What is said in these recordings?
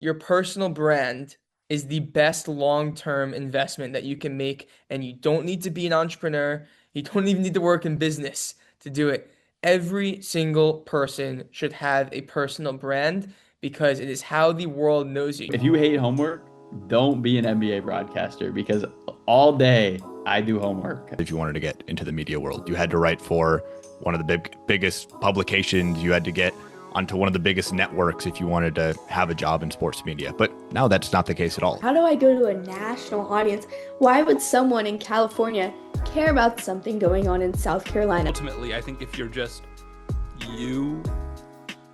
your personal brand is the best long-term investment that you can make, and you don't need to be an entrepreneur. You don't even need to work in business to do it. Every single person should have a personal brand because it is how the world knows you. If you hate homework, don't be an NBA broadcaster because all day I do homework. If you wanted to get into the media world, you had to write for one of the biggest publications. You had to get onto one of the biggest networks if you wanted to have a job in sports media. But now that's not the case at all. How do I go to a national audience? Why would someone in California care about something going on in South Carolina? Ultimately, I think if you're just you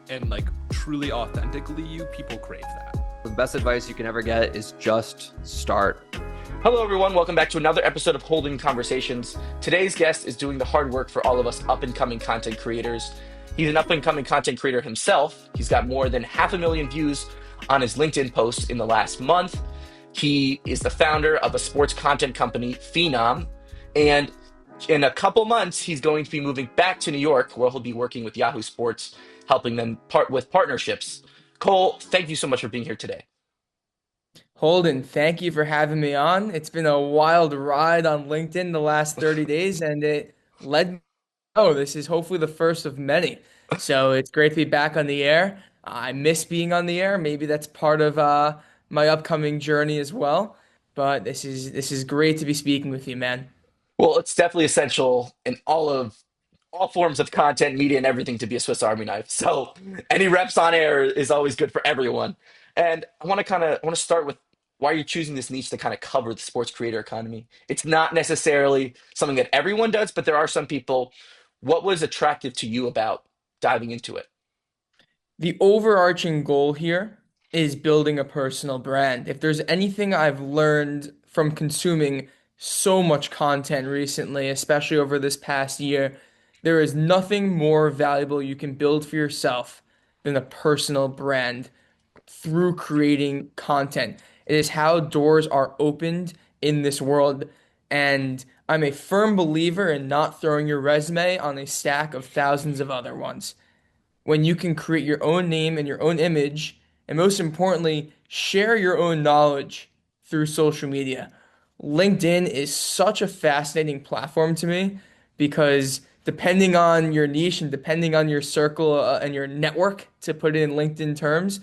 and like truly authentically you, people crave that. The best advice you can ever get is just start. Hello, everyone. Welcome back to another episode of Holding Conversations. Today's guest is doing the hard work for all of us up-and-coming content creators. He's an up-and-coming content creator himself. He's got more than 500,000 views on his LinkedIn posts in the last month. He is the founder of a sports content company, Phenom. And in a couple months, he's going to be moving back to New York, where he'll be working with Yahoo Sports, helping them with partnerships. Cole, thank you so much for being here today. Holden, thank you for having me on. It's been a wild ride on LinkedIn the last 30 days, and it led me. Oh, this is hopefully the first of many. So it's great to be back on the air. I miss being on the air. Maybe that's part of my upcoming journey as well. But this is great to be speaking with you, man. Well, it's definitely essential in all forms of content, media, and everything to be a Swiss Army knife. So any reps on air is always good for everyone. And I want to start with why you're choosing this niche to kind of cover the sports creator economy. It's not necessarily something that everyone does, but there are some people. What was attractive to you about diving into it? The overarching goal here is building a personal brand. If there's anything I've learned from consuming so much content recently, especially over this past year, there is nothing more valuable you can build for yourself than a personal brand through creating content. It is how doors are opened in this world. And I'm a firm believer in not throwing your resume on a stack of thousands of other ones when you can create your own name and your own image, and most importantly, share your own knowledge through social media. LinkedIn is such a fascinating platform to me because depending on your niche and depending on your circle and your network, to put it in LinkedIn terms,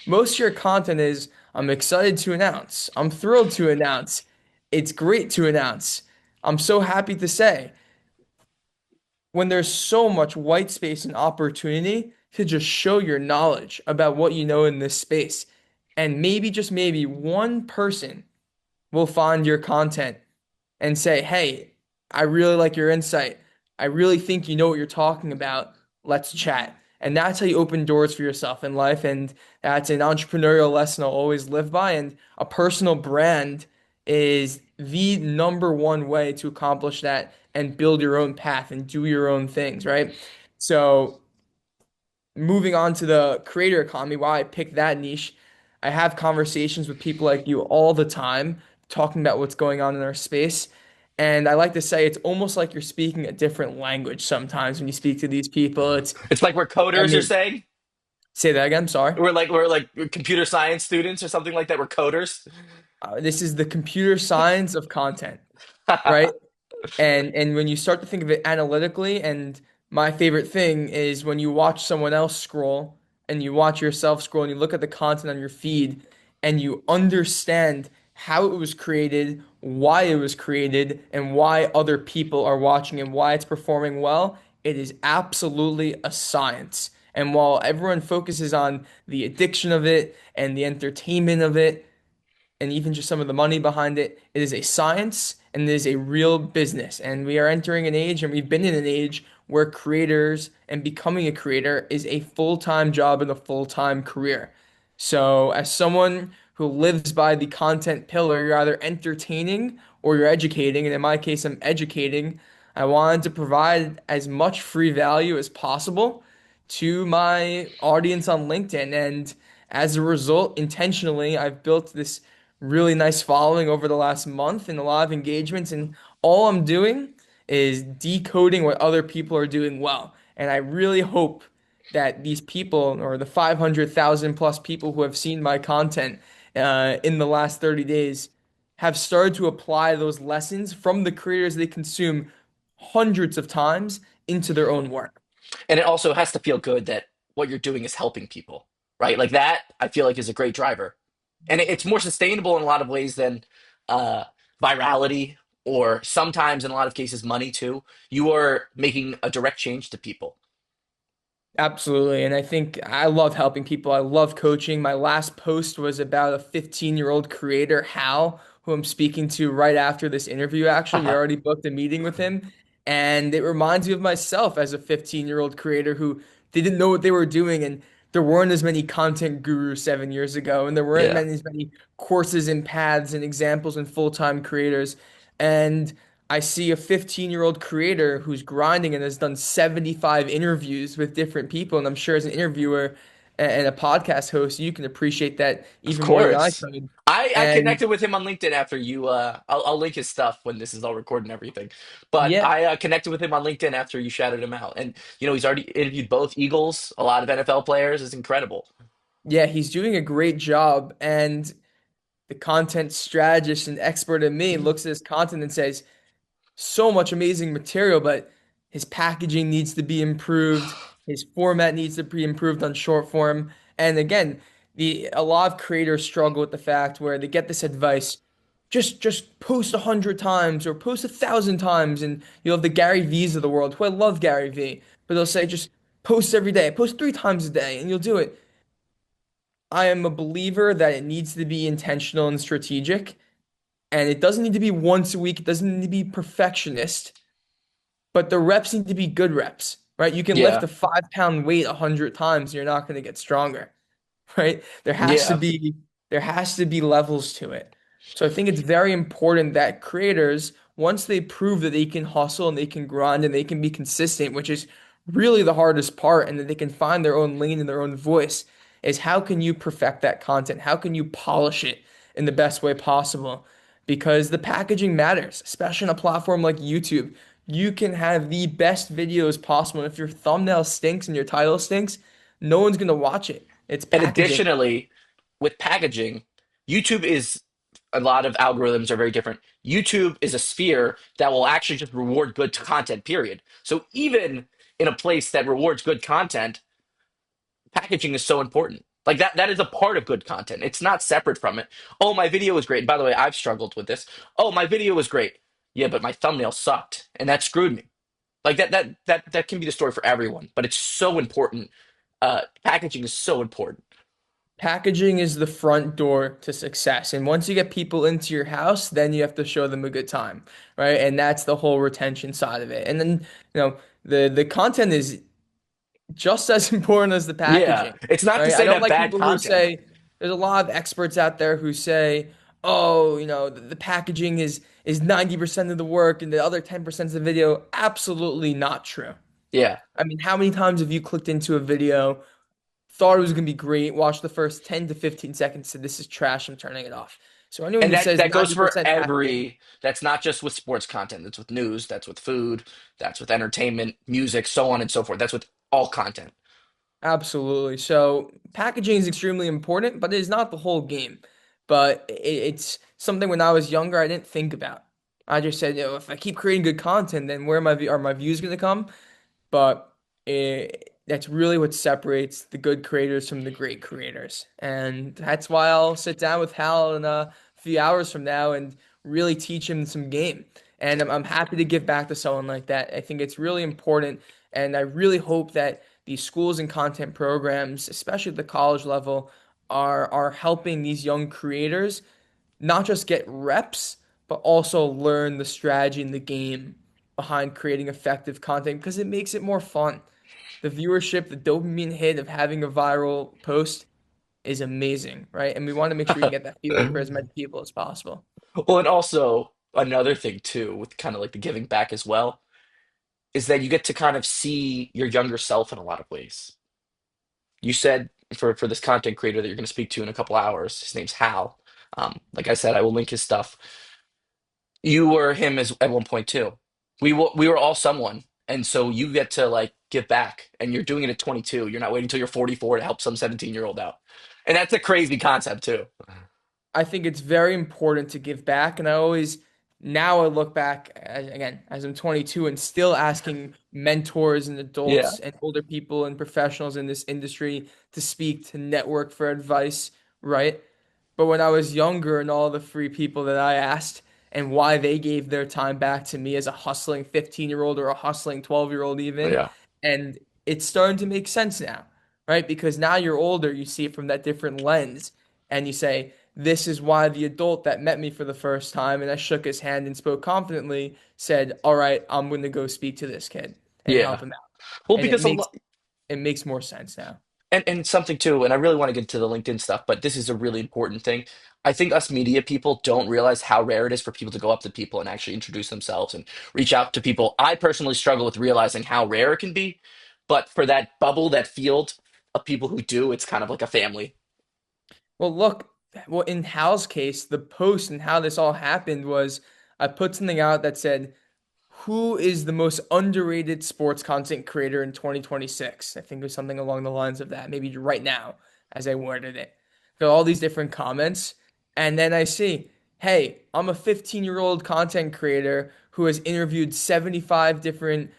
most of your content is I'm excited to announce, I'm thrilled to announce, it's great to announce, I'm so happy to say when there's so much white space and opportunity to just show your knowledge about what you know in this space. And maybe, just maybe, one person will find your content and say, hey, I really like your insight. I really think you know what you're talking about. Let's chat. And that's how you open doors for yourself in life. And that's an entrepreneurial lesson I'll always live by. And a personal brand is the number one way to accomplish that and build your own path and do your own things, right? So moving on to the creator economy, why I picked that niche, I have conversations with people like you all the time, talking about what's going on in our space. And I like to say it's almost like you're speaking a different language sometimes when you speak to these people. It's like we're I coders, you're mean, saying? say that again, sorry. We're like computer science students or something like that. We're coders. This is the computer science of content, right? And when you start to think of it analytically, and my favorite thing is when you watch someone else scroll and you watch yourself scroll and you look at the content on your feed and you understand how it was created, why it was created, and why other people are watching and why it's performing well, it is absolutely a science. And while everyone focuses on the addiction of it and the entertainment of it, and even just some of the money behind it. It is a science and it is a real business. And we are entering an age, and we've been in an age where creators and becoming a creator is a full-time job and a full-time career. So, as someone who lives by the content pillar, you're either entertaining or you're educating. And in my case, I'm educating. I wanted to provide as much free value as possible to my audience on LinkedIn. And as a result, intentionally, I've built this really nice following over the last month and a lot of engagements. And all I'm doing is decoding what other people are doing well. And I really hope that these people, or the 500,000 plus people who have seen my content in the last 30 days, have started to apply those lessons from the creators they consume hundreds of times into their own work. And it also has to feel good that what you're doing is helping people, right? Like that, I feel like is a great driver, and it's more sustainable in a lot of ways than uh, virality, or sometimes in a lot of cases money too. You are making a direct change to people. Absolutely. And I think I love helping people. I love coaching. My last post was about a 15-year-old creator, Hal, who I'm speaking to right after this interview, actually. We Uh-huh. already booked a meeting with him. And it reminds me of myself as a 15-year-old creator who didn't know what they were doing. And there weren't as many content gurus 7 years ago. And there weren't Yeah, as many courses and paths and examples and full-time creators. And I see a 15-year-old creator who's grinding and has done 75 interviews with different people. And I'm sure as an interviewer and a podcast host, you can appreciate that of even more than I course. could. I And connected with him on LinkedIn after you. I'll link his stuff when this is all recorded and everything. But yeah, I connected with him on LinkedIn after you shouted him out, and he's already interviewed both Eagles, a lot of NFL players. It's incredible. yeah, he's doing a great job. And the content strategist and expert in me looks at his content and says, so much amazing material, but his packaging needs to be improved. His format needs to be improved on short form. And again, the a lot of creators struggle with the fact where they get this advice, just post 100 times or post 1,000 times, and you'll have the Gary V's of the world, who I love Gary V, but they'll say just post every day, post 3 times a day, and you'll do it. I am a believer that it needs to be intentional and strategic, and it doesn't need to be once a week. It doesn't need to be perfectionist, but the reps need to be good reps, right? You can lift Yeah, a 5 pound weight 100 times, and you're not going to get stronger, right? yeah. There has to be levels to it. So I think it's very important that creators, once they prove that they can hustle and they can grind and they can be consistent, which is really the hardest part, and that they can find their own lane and their own voice, is how can you perfect that content? How can you polish it in the best way possible? Because the packaging matters, especially on a platform like YouTube. You can have the best videos possible. And if your thumbnail stinks and your title stinks, no one's gonna watch it. It's And packaging. additionally, with packaging, YouTube is a lot of algorithms are very different. YouTube is a sphere that will actually just reward good content, period. So even in a place that rewards good content, packaging is so important. Like that is a part of good content. It's not separate from it. Oh, my video was great. And by the way, I've struggled with this. Oh, my video was great. Yeah, but my thumbnail sucked and that screwed me. Like that can be the story for everyone, but it's so important. Packaging is so important. Packaging is the front door to success. And once you get people into your house, then you have to show them a good time, right? And that's the whole retention side of it. And then, the content is just as important as the Yeah. packaging, It's not to right? I say don't that like bad people who content. say there's a lot of experts out there who say, oh, the packaging is 90% of the work and the other 10% is the video. Absolutely not true. Yeah. I mean, how many times have you clicked into a video, thought it was going to be great, watched the first 10 to 15 seconds, said this is trash, I'm turning it off. So anyone And who that says that goes for 90% packaging, every that's not just with sports content. That's with news, that's with food, that's with entertainment, music, so on and so forth. That's with all content. absolutely. So packaging is extremely important, but it is not the whole game. But it's something when I was younger, I didn't think about. I just said, if I keep creating good content, then where are my views going to come? But that's really what separates the good creators from the great creators. And that's why I'll sit down with Hal in a few hours from now and really teach him some game. And I'm happy to give back to someone like that. I think it's really important. And I really hope that these schools and content programs, especially at the college level, are helping these young creators not just get reps, but also learn the strategy and the game behind creating effective content because it makes it more fun. The viewership, the dopamine hit of having a viral post is amazing, right? And we want to make sure we can get that feeling for as many people as possible. Well, and also another thing too, with kind of like the giving back as well, is that you get to kind of see your younger self in a lot of ways. You said for this content creator that you're going to speak to in a couple hours, his name's Hal. Like I said, I will link his stuff. You were him as at one point too. We were all someone, And so you get to like give back, and you're doing it at 22. You're not waiting until you're 44 to help some 17-year-old out. And that's a crazy concept too. I think it's very important to give back. And I always, now I look back again, as I'm 22 and still asking mentors and Yeah. adults and older people and professionals in this industry to speak, to network for advice, right? But when I was younger and all the free people that I asked and why they gave their time back to me as a hustling 15-year-old or a hustling 12-year-old even, Yeah. and it's starting to make sense now, right? Because now you're older, you see it from that different lens and you say, this is why the adult that met me for the first time and I shook his hand and spoke confidently said, "All right, I'm going to go speak to this kid and Yeah. help him out." Well, And it because a makes lot. it makes more sense now. And something too, and I really want to get to the LinkedIn stuff, but this is a really important thing. I think us media people don't realize how rare it is for people to go up to people and actually introduce themselves and reach out to people. I personally struggle with realizing how rare it can be, but for that bubble, that field of people who do, it's kind of like a family. Well, look, well, in Hal's case, the post and how this all happened was I put something out that said, who is the most underrated sports content creator in 2026? I think it was something along the lines of that, maybe right now, as I worded it. Got all these different comments, and then I see, hey, I'm a 15-year-old content creator who has interviewed 75 different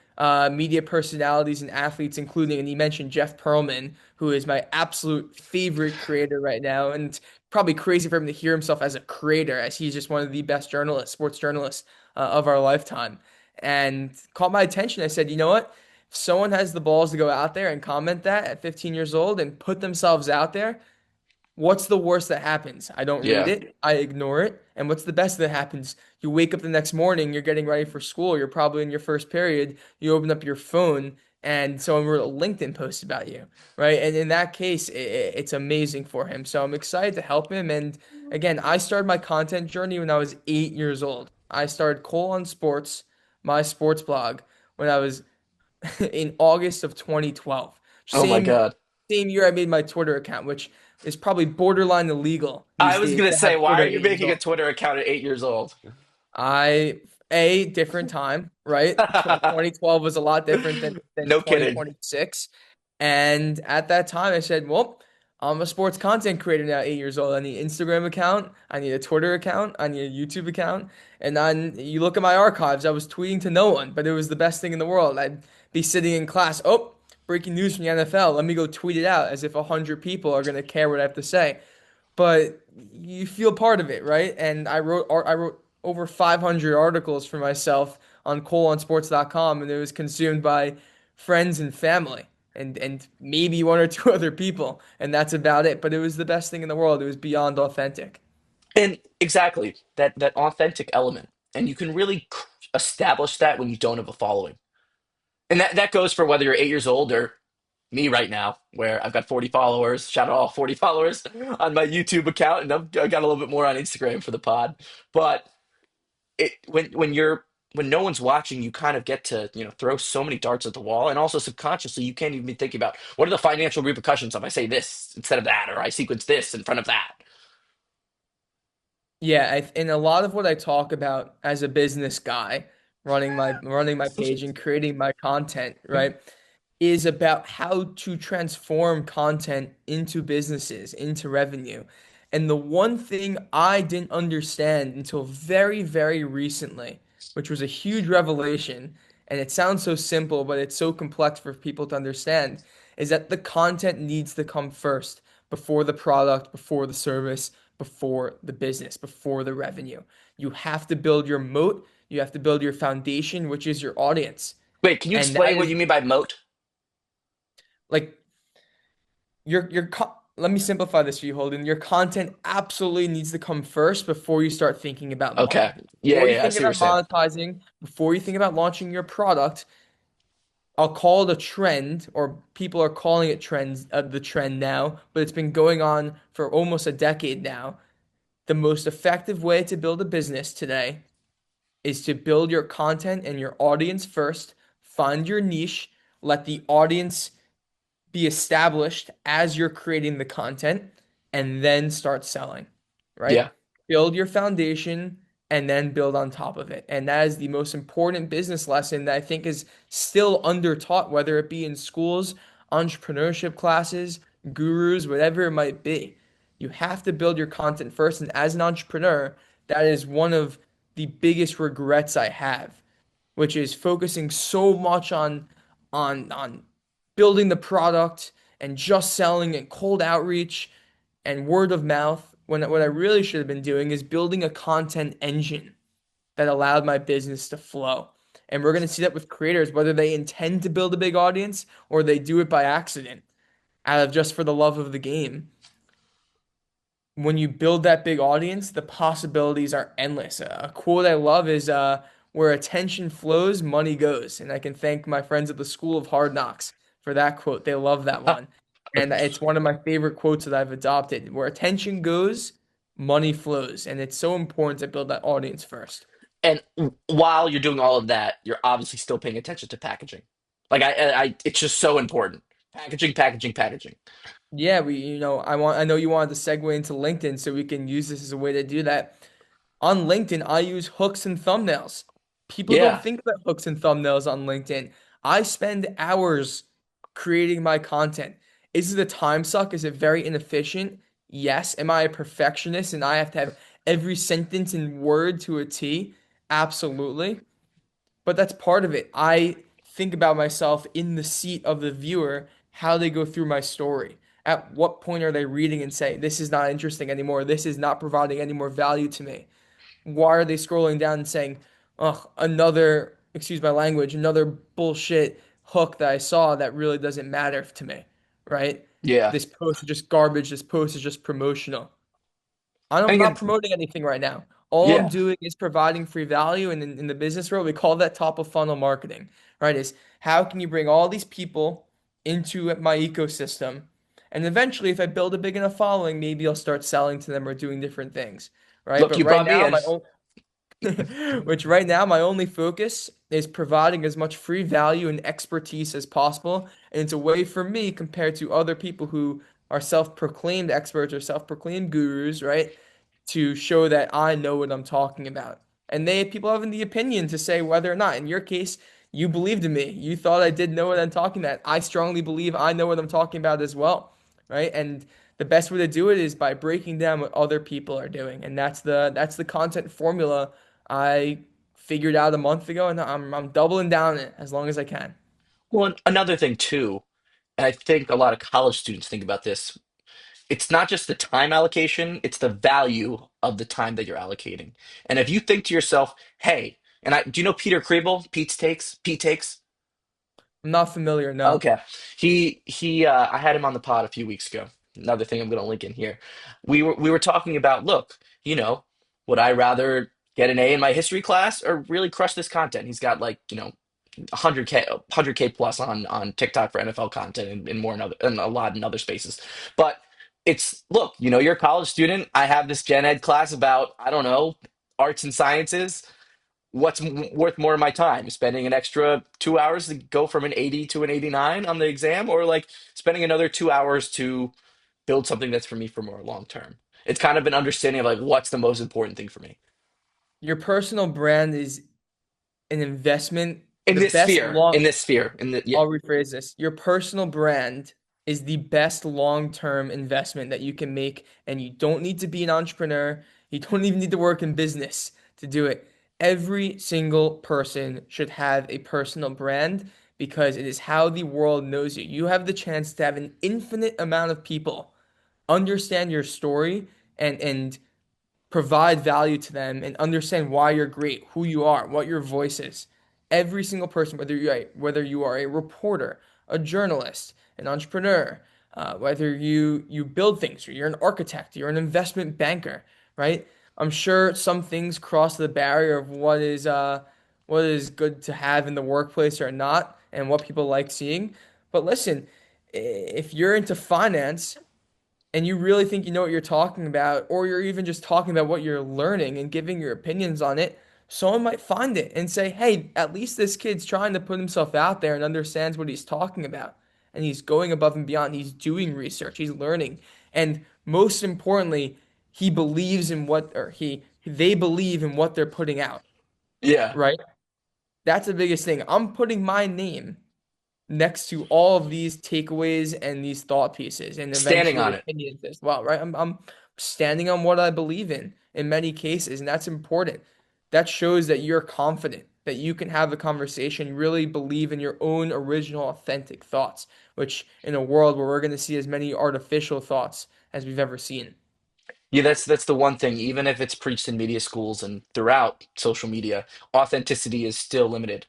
media personalities and athletes, including, and he mentioned Jeff Pearlman, who is my absolute favorite creator right now. And it's probably crazy for him to hear himself as a creator, as he's just one of the best journalists, sports journalists of our lifetime and caught my attention. I said, you know what? If someone has the balls to go out there and comment that at 15 years old and put themselves out there, what's the worst that happens? I don't read Yeah. it, I ignore it. And what's the best that happens? You wake up the next morning, you're getting ready for school, you're probably in your first period, you open up your phone, and someone wrote a LinkedIn post about you, right? And in that case, it's amazing for him. So I'm excited to help him. And again, I started my content journey when I was 8 years old. I started Cole on Sports, my sports blog, when I was in August of 2012. Oh my God. Same year I made my Twitter account, which is probably borderline illegal I these was days gonna to say, have why Twitter are at you 8 years making a old. Twitter account at 8 years old? I a different time, right? 2012 was a lot different than No kidding. 2026. And at that time I said, well, I'm a sports content creator now, 8 years old. I need an Instagram account, I need a Twitter account, I need a YouTube account. And then you look at my archives, I was tweeting to no one, but it was the best thing in the world. I'd be sitting in class, oh, breaking news from the NFL. Let me go tweet it out as if 100 people are gonna care what I have to say, but you feel part of it, right? And I wrote over 500 articles for myself on coleonsports.com, and it was consumed by friends and family and maybe one or two other people, and that's about it. But it was the best thing in the world. It was beyond authentic. And exactly that authentic element, and you can really establish that when you don't have a following. And that goes for whether you're 8 years old or me right now, where I've got 40 followers. Shout out all 40 followers on my YouTube account, and I got a little bit more on Instagram for the pod. But when no one's watching, you kind of get to throw so many darts at the wall, and also subconsciously you can't even be thinking about what are the financial repercussions if I say this instead of that, or I sequence this in front of that. Yeah, and a lot of what I talk about as a business guy, running my page and creating my content, right, is about how to transform content into businesses, into revenue. And the one thing I didn't understand until very, very recently, which was a huge revelation, and it sounds so simple, but it's so complex for people to understand, is that the content needs to come first before the product, before the service, before the business, before the revenue. You have to build your moat, you have to build your foundation, which is your audience. Wait, can you And that explain what is you mean by moat? like let me simplify this for you, Holden. Your content absolutely needs to come first before you start thinking about Okay. money. Yeah, Before you yeah, I think see what you're about saying. monetizing, before you think about launching your product, I'll call it a trend, or people are calling it trends, the trend now, but it's been going on for almost a decade now. The most effective way to build a business today is to build your content and your audience first, find your niche, let the audience be established as you're creating the content, and then start selling, right? Yeah. Build your foundation, and then build on top of it. And that is the most important business lesson that I think is still under taught, whether it be in schools, entrepreneurship classes, gurus, whatever it might be. You have to build your content first. And as an entrepreneur, that is one of the biggest regrets I have, which is focusing so much on building the product and just selling and cold outreach and word of mouth when what I really should have been doing is building a content engine that allowed my business to flow. And we're going to see that with creators, whether they intend to build a big audience or they do it by accident out of just for the love of the game. When you build that big audience, the possibilities are endless. A quote I love is where attention flows, money goes. And I can thank my friends at the School of Hard Knocks for that quote. They love that one. And it's one of my favorite quotes that I've adopted. Where attention goes, money flows. And it's so important to build that audience first. And while you're doing all of that, you're obviously still paying attention to packaging. Like it's just so important. Packaging, packaging, packaging. Yeah, I know you wanted to segue into LinkedIn, so we can use this as a way to do that. On LinkedIn, I use hooks and thumbnails. People don't Yeah. think about hooks and thumbnails on LinkedIn. I spend hours creating my content. Is it a time suck? Is it very inefficient? Yes. Am I a perfectionist and I have to have every sentence and word to a T? Absolutely. But that's part of it. I think about myself in the seat of the viewer, how they go through my story. At what point are they reading and saying, this is not interesting anymore? This is not providing any more value to me? Why are they scrolling down and saying, "Ugh, another, excuse my language, another bullshit hook that I saw that really doesn't matter to me," right? Yeah. This post is just garbage. This post is just promotional. I I'm not think promoting anything right now. All I'm yeah. doing is providing free value, and in the business world, we call that top of funnel marketing, right? Is how can you bring all these people into my ecosystem, and eventually, if I build a big enough following, maybe I'll start selling to them or doing different things, right? Look, But you right brought me now, in. my own which right now my only focus is providing as much free value and expertise as possible. And it's a way for me compared to other people who are self-proclaimed experts or self-proclaimed gurus, right? To show that I know what I'm talking about. And they people having the opinion to say whether or not. In your case, you believed in me. You thought I did know what I'm talking about. I strongly believe I know what I'm talking about as well, right? And the best way to do it is by breaking down what other people are doing. And that's the content formula I figured out a month ago, and I'm doubling down on it as long as I can. Well, another thing too, and I think a lot of college students think about this. It's not just the time allocation, it's the value of the time that you're allocating. And if you think to yourself, hey, do you know Peter Kriebel, Pete Takes? I'm not familiar, no. Okay. I had him on the pod a few weeks ago. Another thing I'm going to link in here. We were talking about, look, would I rather get an A in my history class or really crush this content? He's got like, 100K plus on TikTok for NFL content and more in other and a lot in other spaces. But it's look, you're a college student. I have this gen ed class about, I don't know, arts and sciences. What's worth more of my time? Spending an extra 2 hours to go from an 80 to an 89 on the exam, or like spending another 2 hours to build something that's for me for more long term? It's kind of an understanding of like what's the most important thing for me Your personal brand is an investment. in The this best sphere, long in this sphere, in the yeah. I'll rephrase this. Your personal brand is the best long-term investment that you can make, and you don't need to be an entrepreneur. You don't even need to work in business to do it. Every single person should have a personal brand because it is how the world knows you. You have the chance to have an infinite amount of people understand your story and provide value to them and understand why you're great, who you are, what your voice is. Every single person, whether you are a reporter, a journalist, an entrepreneur, whether you build things, or you're an architect, you're an investment banker, right? I'm sure some things cross the barrier of what is good to have in the workplace or not, and what people like seeing. But listen, if you're into finance and you really think you know what you're talking about, or you're even just talking about what you're learning and giving your opinions on it, someone might find it and say, hey, at least this kid's trying to put himself out there and understands what he's talking about. And he's going above and beyond. He's doing research, he's learning. And most importantly, he believes in what, or he they believe in what they're putting out, Yeah. right? That's the biggest thing. I'm putting my name next to all of these takeaways and these thought pieces and Standing eventually on it. opinions as well, right? I'm standing on what I believe in many cases, and that's important. That shows that you're confident, that you can have a conversation, you really believe in your own original, authentic thoughts, which in a world where we're going to see as many artificial thoughts as we've ever seen. Yeah, that's the one thing. Even if it's preached in media schools and throughout social media, authenticity is still limited.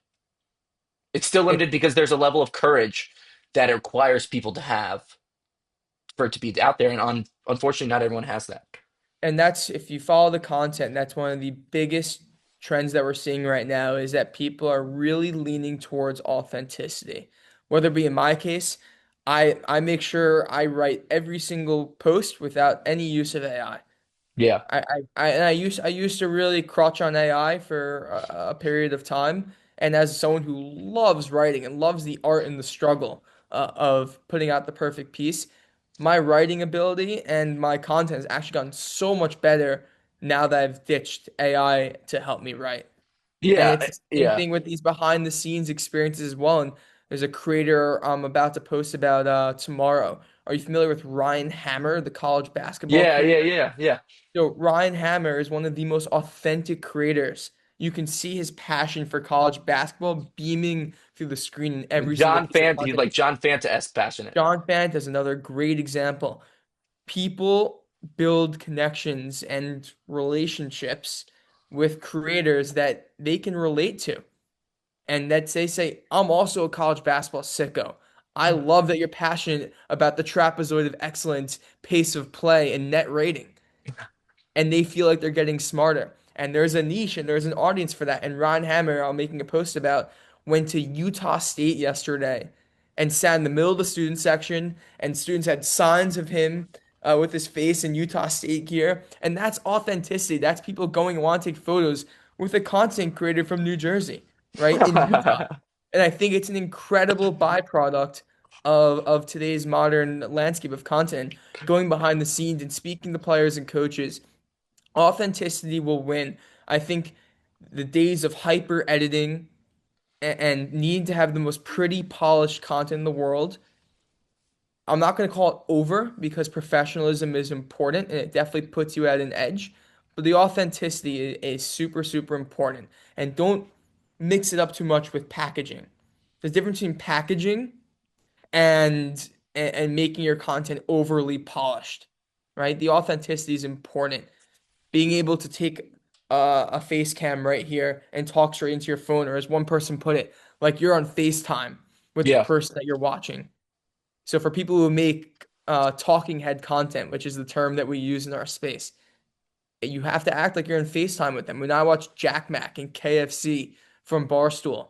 It's still And limited because there's a level of courage that it requires people to have for it to be out there, and unfortunately, not everyone has that. And that's if you follow the content, that's one of the biggest trends that we're seeing right now is that people are really leaning towards authenticity. Whether it be in my case, I make sure I write every single post without any use of AI. Yeah. I used to really crutch on AI for a period of time, and as someone who loves writing and loves the art and the struggle of putting out the perfect piece, my writing ability and my content has actually gotten so much better now that I've ditched AI to help me write. And Yeah. it's the same Yeah. thing with these behind the scenes experiences as well. And there's a creator I'm about to post about tomorrow. Are you familiar with Ryan Hammer, the college basketball Yeah. Yeah. creator? Yeah. Yeah. So Ryan Hammer is one of the most authentic creators. You can see his passion for college basketball beaming through the screen in every single piece of He's content. like John Fanta-esque passionate. John Fant is another great example. People build connections and relationships with creators that they can relate to. And that they say, I'm also a college basketball sicko. I love that you're passionate about the trapezoid of excellence, pace of play, and net rating, and they feel like they're getting smarter. And there's a niche and there's an audience for that. And Ron Hammer, I'm making a post about, went to Utah State yesterday and sat in the middle of the student section, and students had signs of him with his face in Utah State gear. And that's authenticity. That's people going and want to take photos with a content creator from New Jersey, right? In Utah. And I think it's an incredible byproduct of today's modern landscape of content, going behind the scenes and speaking to players and coaches. Authenticity will win. I think the days of hyper editing and needing to have the most pretty polished content in the world, I'm not going to call it over because professionalism is important and it definitely puts you at an edge. But the authenticity is super, super important. And don't mix it up too much with packaging. There's a difference between packaging and making your content overly polished, right? The authenticity is important. Being able to take a face cam right here and talk straight into your phone, or as one person put it, like you're on FaceTime with the Yeah. person that you're watching. So for people who make talking head content, which is the term that we use in our space, you have to act like you're in FaceTime with them. When I watch Jack Mack and KFC from Barstool,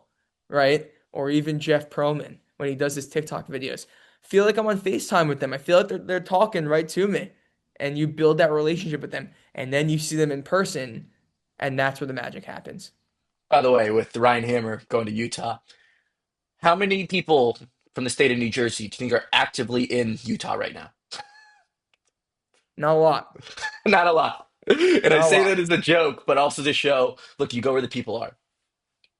right? Or even Jeff Pearlman when he does his TikTok videos, feel like I'm on FaceTime with them. I feel like they're talking right to me. And you build that relationship with them. And then you see them in person, and that's where the magic happens. By the way, with Ryan Hammer going to Utah, how many people from the state of New Jersey do you think are actively in Utah right now? Not a lot. Not a lot. And I Not a say lot. that as a joke, but also to show, look, you go where the people are.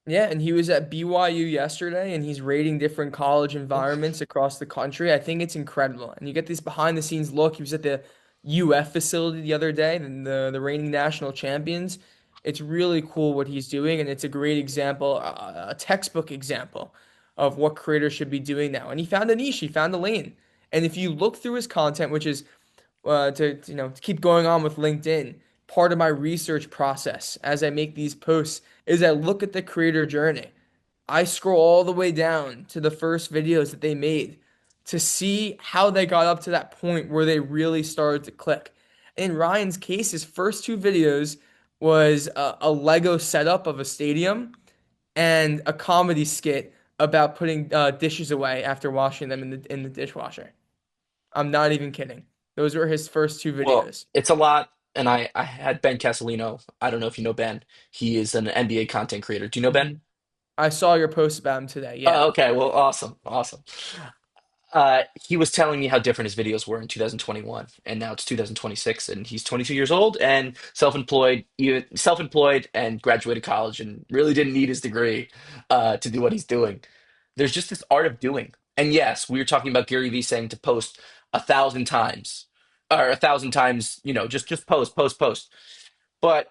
Yeah, and he was at BYU yesterday and he's rating different college environments across the country. I think it's incredible. And you get this behind the scenes look. He was at the UF facility the other day, and the reigning national champions. It's really cool what he's doing, and it's a great example, a textbook example of what creators should be doing now. And he found a niche, he found a lane. And if you look through his content, which is to keep going on with LinkedIn, part of my research process as I make these posts is I look at the creator journey. I scroll all the way down to the first videos that they made to see how they got up to that point where they really started to click. In Ryan's case, his first two videos was a Lego setup of a stadium and a comedy skit about putting dishes away after washing them in the dishwasher. I'm not even kidding. Those were his first two Well, videos. it's a lot. And I had Ben Castellino. I don't know if you know Ben. He is an NBA content creator. Do you know Ben? Mhm. I saw your post about him today. Yeah. Oh, okay. Well, awesome. Awesome. He was telling me how different his videos were in 2021, and now it's 2026, and he's 22 years old and self-employed, even self-employed, and graduated college, and really didn't need his degree to do what he's doing. There's just this art of doing. And yes, we were talking about Gary Vee saying to post 1,000 times, or 1,000 times, just post, post, post. But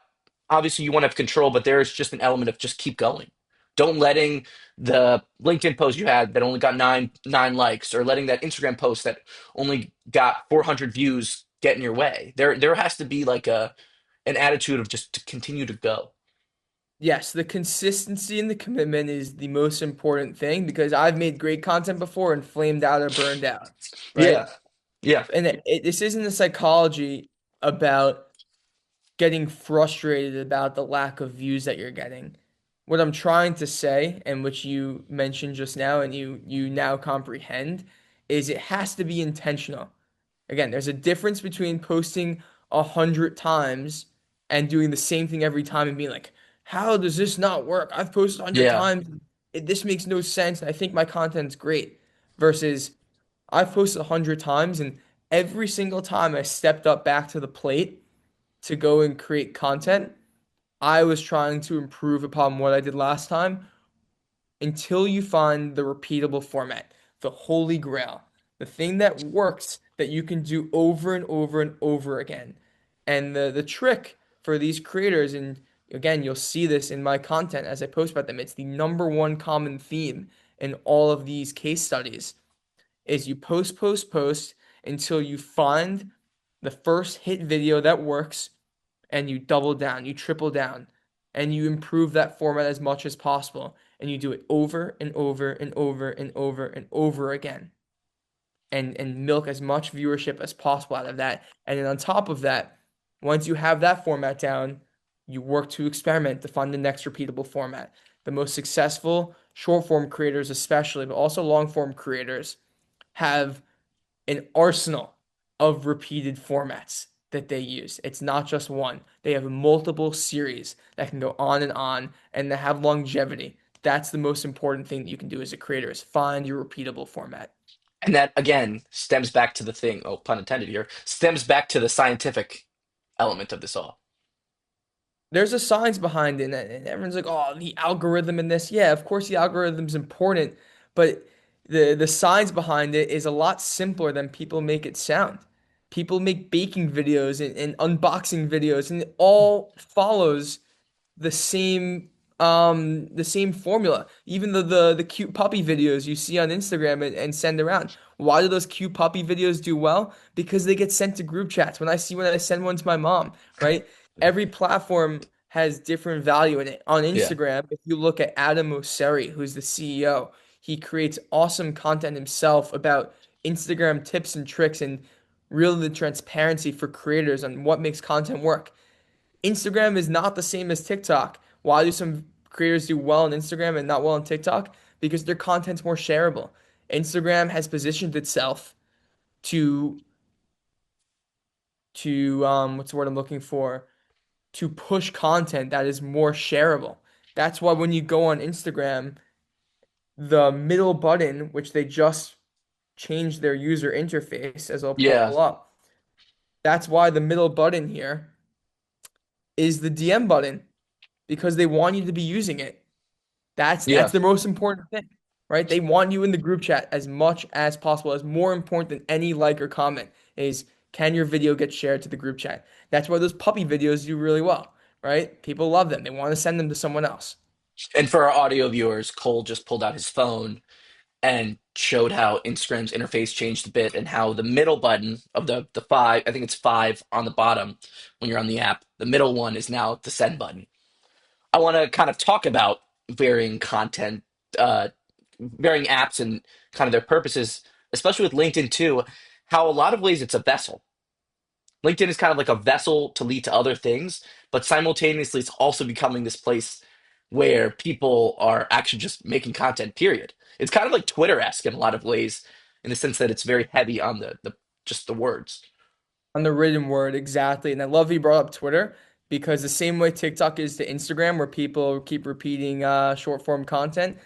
obviously, you want to have control, but there is just an element of just keep going. Don't letting the LinkedIn post you had that only got nine likes, or letting that Instagram post that only got 400 views get in your way. There has to be like an attitude of just to continue to go. Yes, the consistency and the commitment is the most important thing because I've made great content before and flamed out or burned out, Yeah, right? yeah, And this isn't a psychology about getting frustrated about the lack of views that you're getting. What I'm trying to say, and which you mentioned just now and you now comprehend, is it has to be intentional. Again, there's a difference between posting 100 times and doing the same thing every time and being like, how does this not work? I've posted 100 yeah. times. This makes no sense. And I think my content's great. Versus I've posted 100 times and every single time I stepped up back to the plate to go and create content, I was trying to improve upon what I did last time until you find the repeatable format, the holy grail, the thing that works that you can do over and over and over again. And the trick for these creators, and again, you'll see this in my content as I post about them, it's the number one common theme in all of these case studies, is you post, post, post until you find the first hit video that works and you double down, you triple down, and you improve that format as much as possible. And you do it over and over and over and over and over again. And milk as much viewership as possible out of that. And then on top of that, once you have that format down, you work to experiment to find the next repeatable format. The most successful short form creators, especially, but also long form creators, have an arsenal of repeated formats that they use. It's not just one. They have multiple series that can go on and they have longevity. That's the most important thing that you can do as a creator is find your repeatable format. And that again stems back to the thing, oh, pun intended here, stems back to the scientific element of this all. There's a science behind it, and everyone's like, "Oh, the algorithm in this." Yeah, of course the algorithm's important, but the science behind it is a lot simpler than people make it sound. People make baking videos and unboxing videos, and it all follows the same formula. Even the cute puppy videos you see on Instagram and send around. Why do those cute puppy videos do well? Because they get sent to group chats. When I send one to my mom, right? Every platform has different value in it. On Yeah. Instagram, if you look at Adam Mosseri, who's the CEO, he creates awesome content himself about Instagram tips and tricks and really the transparency for creators on what makes content work. Instagram is not the same as TikTok. Why do some creators do well on Instagram and not well on TikTok? Because their content's more shareable. Instagram has positioned itself to what's the word I'm looking for? To push content that is more shareable. That's why when you go on Instagram, the middle button, which they just changed their user interface, as I'll Yeah. pull up, that's why the middle button here is the DM button because they want you to be using it. That's Yeah. the most important thing, right? They want you in the group chat as much as possible. As more important than any like or comment is can your video get shared to the group chat? That's why those puppy videos do really well, right? People love them. They want to send them to someone else. And for our audio viewers, Cole just pulled out his phone and showed how Instagram's interface changed a bit and how the middle button of the five, I think it's five on the bottom when you're on the app, the middle one is now the send button. I want to kind of talk about varying content, uh, varying apps and kind of their purposes, especially with LinkedIn too, how a lot of ways it's a vessel. LinkedIn is kind of like a vessel to lead to other things, but simultaneously it's also becoming this place where people are actually just making content, period. It's kind of like Twitter-esque in a lot of ways, in the sense that it's very heavy on the just the words. On the written word, exactly. And I love you brought up Twitter because the same way TikTok is to Instagram, where people keep repeating short form content,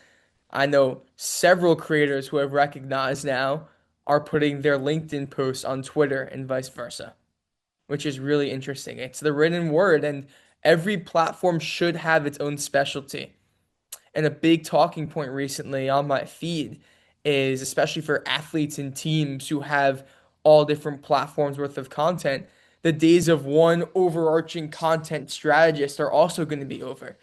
I know several creators who have recognized now are putting their LinkedIn posts on Twitter and vice versa, which is really interesting. It's the written word, and every platform should have its own specialty. And a big talking point recently on my feed is, especially for athletes and teams who have all different platforms worth of content, the days of one overarching content strategist are also going to be over.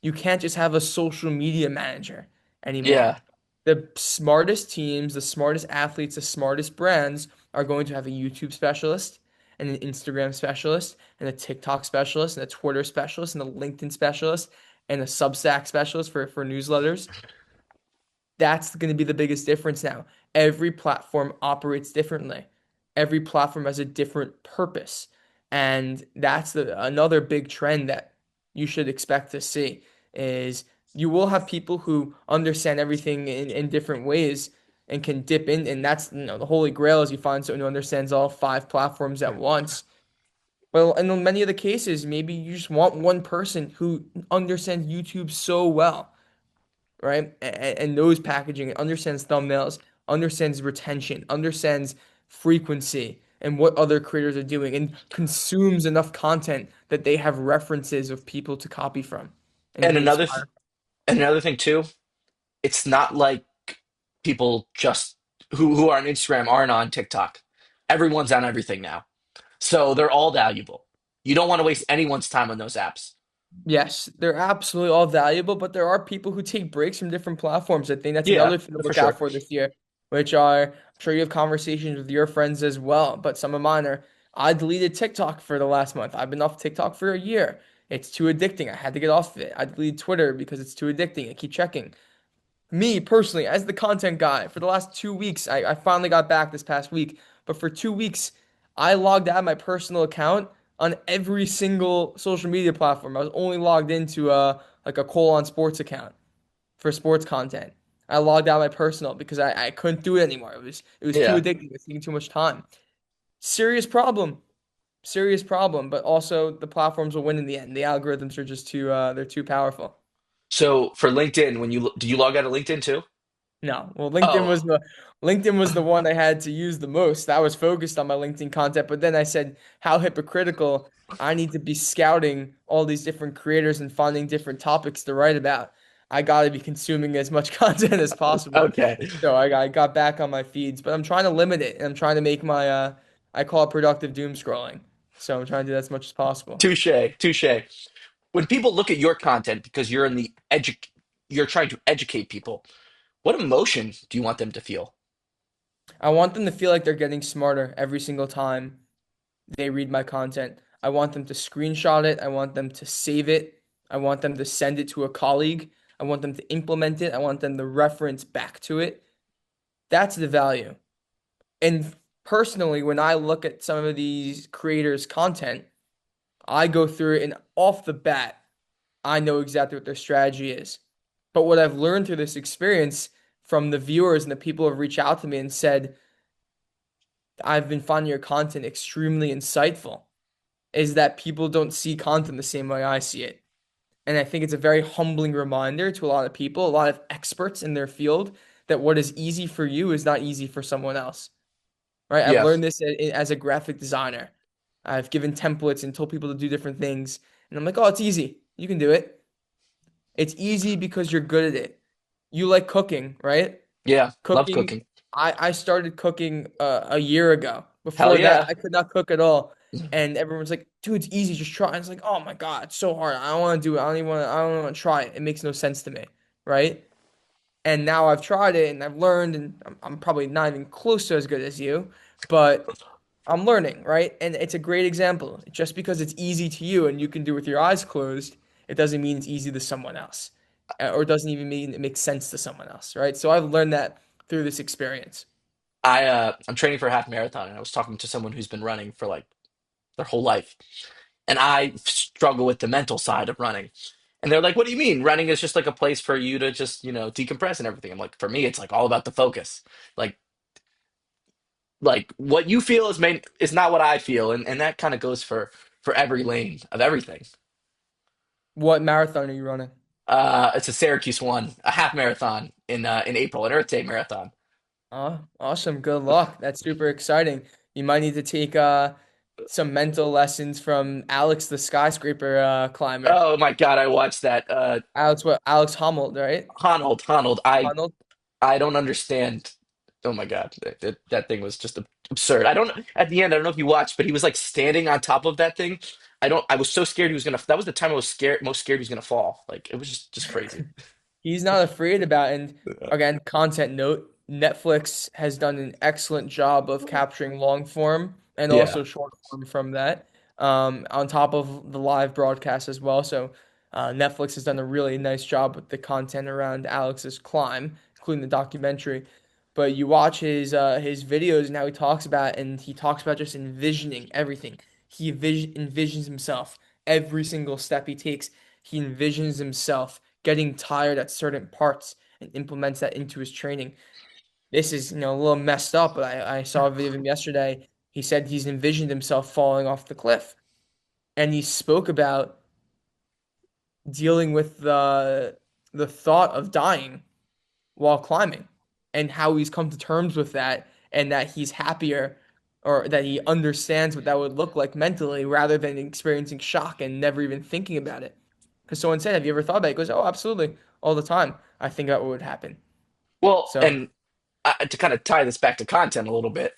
You can't just have a social media manager anymore. Yeah. The smartest teams, the smartest athletes, the smartest brands are going to have a YouTube specialist and an Instagram specialist and a TikTok specialist and a Twitter specialist and a LinkedIn specialist and a Substack specialist for newsletters. That's going to be the biggest difference now. Every platform operates differently. Every platform has a different purpose. And that's another big trend that you should expect to see is you will have people who understand everything in different ways and can dip in. And that's, the holy grail is you find someone who understands all five platforms at once. Well, and in many of the cases, maybe you just want one person who understands YouTube so well, right? And knows packaging, understands thumbnails, understands retention, understands frequency and what other creators are doing, and consumes enough content that they have references of people to copy from and And be another inspired. and another thing too, it's not like people just who are on Instagram aren't on TikTok. Everyone's on everything now. So they're all valuable. You don't want to waste anyone's time on those apps. Yes, they're absolutely all valuable, but there are people who take breaks from different platforms. I think that's Yeah, another thing to for look out sure. for this year, which are, I'm sure you have conversations with your friends as well, but some of mine are, I deleted TikTok for the last month. I've been off TikTok for a year. It's too addicting. I had to get off of it. I deleted Twitter because it's too addicting. I keep checking. Me personally, as the content guy, for the last 2 weeks, I finally got back this past week, but for 2 weeks, I logged out of my personal account on every single social media platform. I was only logged into like a Cole on Sports account for sports content. I logged out of my personal because I couldn't do it anymore. It was too Yeah. addicting. It was taking too much time. Serious problem. Serious problem. But also the platforms will win in the end. The algorithms are just too they're too powerful. So for LinkedIn, when you do you log out of LinkedIn too? No. Well, Oh, LinkedIn was the one I had to use the most. I was focused on my LinkedIn content, but then I said, how hypocritical. I need to be scouting all these different creators and finding different topics to write about. I got to be consuming as much content as possible. okay. So I got back on my feeds, but I'm trying to limit it and I'm trying to make my I call it productive doom scrolling. So I'm trying to do that as much as possible. Touche, touche. When people look at your content because you're trying to educate people, what emotion do you want them to feel? I want them to feel like they're getting smarter every single time they read my content. I want them to screenshot it. I want them to save it. I want them to send it to a colleague. I want them to implement it. I want them to reference back to it. That's the value. And personally, when I look at some of these creators' content, I go through it and off the bat, I know exactly what their strategy is. But what I've learned through this experience from the viewers and the people who have reached out to me and said, I've been finding your content extremely insightful, is that people don't see content the same way I see it. And I think it's a very humbling reminder to a lot of people, a lot of experts in their field, that what is easy for you is not easy for someone else. Right? I've Yeah, learned this as a graphic designer. I've given templates and told people to do different things. And I'm like, oh, it's easy. You can do it. It's easy because you're good at it. You like cooking, right? yeah. Love Cooking, cooking. I started cooking a year ago. Hell Before that, yeah. I could not cook at all. And everyone's like, dude, it's easy, just try. And it's like, oh my God, it's so hard. I don't want to do it. I don't want to try it. It makes no sense to me, right? And now I've tried it and I've learned, and I'm probably not even close to as good as you, but I'm learning, right? And it's a great example. Just because it's easy to you and you can do it with your eyes closed, it doesn't mean it's easy to someone else, or it doesn't even mean it makes sense to someone else, right? So I've learned that through this experience. I'm training for a half marathon, and I was talking to someone who's been running for like their whole life, and I struggle with the mental side of running. And they're like, "What do you mean? Running is just like a place for you to just decompress and everything." I'm like, "For me, it's like all about the focus. Like what you feel is not what I feel, and that kind of goes for every lane of everything." What marathon are you running? It's a Syracuse one, a half marathon in April, an Earth Day marathon. Awesome. Good luck. That's super exciting. You might need to take some mental lessons from Alex the skyscraper climber. Oh my God, I watched that. Alex Honnold, right? Honnold. I Honnold. I don't understand. Oh my God, that thing was just absurd. I don't. At the end, I don't know if you watched, but he was like standing on top of that thing. I don't. I was so scared he was gonna. That was the time I was scared, most scared he was gonna fall. Like it was just crazy. He's not afraid about it. And again, content note, Netflix has done an excellent job of capturing long form and Yeah. also short form from that, on top of the live broadcast as well. So Netflix has done a really nice job with the content around Alex's climb, including the documentary. But you watch his videos and how he talks about it, and he talks about just envisioning everything. He envisions himself every single step he takes. He envisions himself getting tired at certain parts and implements that into his training. This is, a little messed up, but I saw a video of him yesterday. He said he's envisioned himself falling off the cliff. And he spoke about dealing with the thought of dying while climbing and how he's come to terms with that and that he's happier or that he understands what that would look like mentally rather than experiencing shock and never even thinking about it. Because someone said, "Have you ever thought about it?" He goes, "Oh, absolutely, all the time. I think about what would happen." Well, So and to kind of tie this back to content a little bit,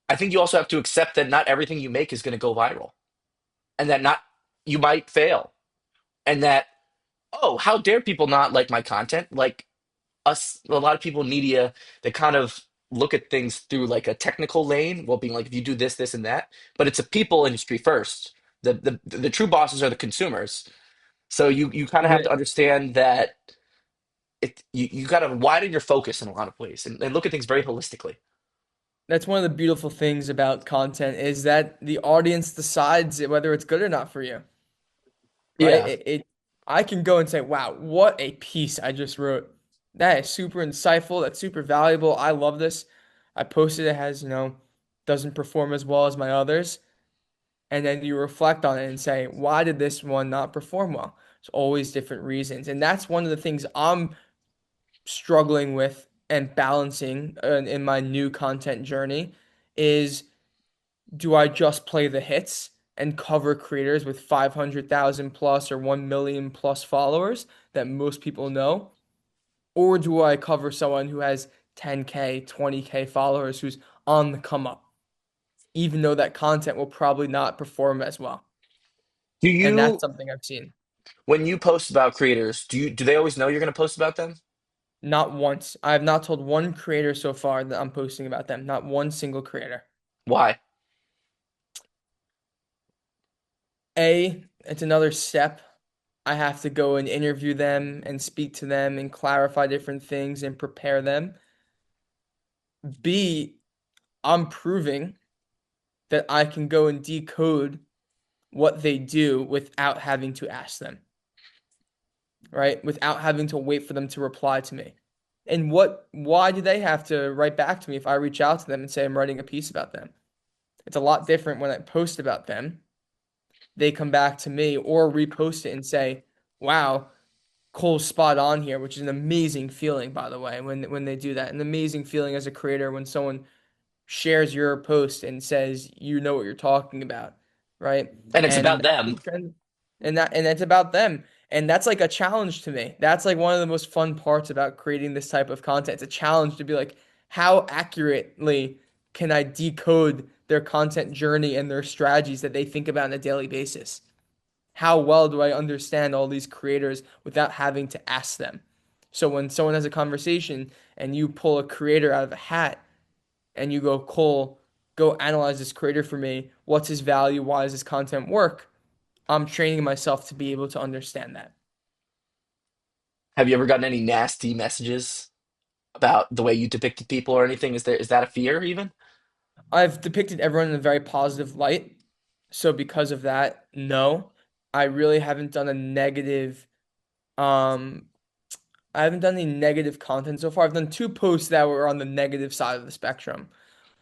I think you also have to accept that not everything you make is going to go viral, and that not you might fail, and that oh, how dare people not like my content? Like us, a lot of people in media, they kind of look at things through like a technical lane, well, being like if you do this, this, and that, but it's a people industry first. The true bosses are the consumers. So you kind of have to the, understand that you got to widen your focus in a lot of ways and look at things very holistically. that's one of the beautiful things about content is that the audience decides whether it's good or not for you, right? Yeah. I can go and say, "Wow, what a piece I just wrote. That is super insightful. That's super valuable. I love this." I posted it has, doesn't perform as well as my others. And then you reflect on it and say, why did this one not perform well? It's always different reasons. And that's one of the things I'm struggling with and balancing in my new content journey is, do I just play the hits and cover creators with 500,000 plus or 1 million plus followers that most people know? Or do I cover someone who has 10K, 20K followers who's on the come up, even though that content will probably not perform as well? Do And that's you, something I've seen. when you post about creators, do they always know you're going to post about them? Not once. I have not told one creator so far that I'm posting about them. Not one single creator. Why? It's another step. I have to go and interview them and speak to them and clarify different things and prepare them. B, I'm proving that I can go and decode what they do without having to ask them, right? Without having to wait for them to reply to me. And why do they have to write back to me if I reach out to them and say I'm writing a piece about them? It's a lot different when I post about them. They come back to me or repost it and say, "Wow, Cole's spot on here," which is an amazing feeling, by the way, when they do that. An amazing feeling as a creator when someone shares your post and says you know what you're talking about, right? And it's And about that's them. the trend, and that's about them. And that's like a challenge to me. That's like one of the most fun parts about creating this type of content. It's a challenge to be like, how accurately can I decode their content journey and their strategies that they think about on a daily basis? How well do I understand all these creators without having to ask them? So when someone has a conversation and you pull a creator out of a hat and you go, "Cole, go analyze this creator for me. What's his value? Why does his content work?" I'm training myself to be able to understand that. Have you ever gotten any nasty messages about the way you depicted people or anything? Is that a fear even? I've depicted everyone in a very positive light. So because of that, no, I really haven't done a negative, um, I haven't done any negative content so far. I've done two posts that were on the negative side of the spectrum.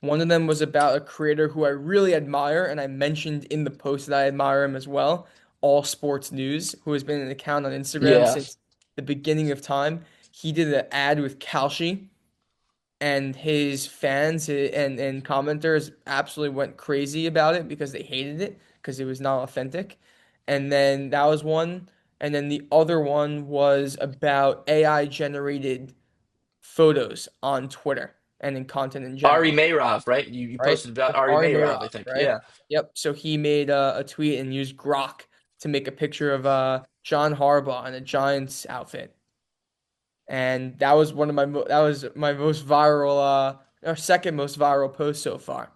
One of them was about a creator who I really admire, and I mentioned in the post that I admire him as well, All Sports News, who has been an account on Instagram Yeah. since the beginning of time. He did an ad with Kalshi, and his fans and commenters absolutely went crazy about it because they hated it because it was not authentic. And then that was one. And then the other one was about AI generated photos on Twitter and in content in Ari general, Meirov, right? You right? posted about That's Ari Ari Meirov, I Meirov, think. right? Yeah. Yep. So he made a tweet and used Grok to make a picture of John Harbaugh in a Giants outfit, and that was that was my most viral or second most viral post so far.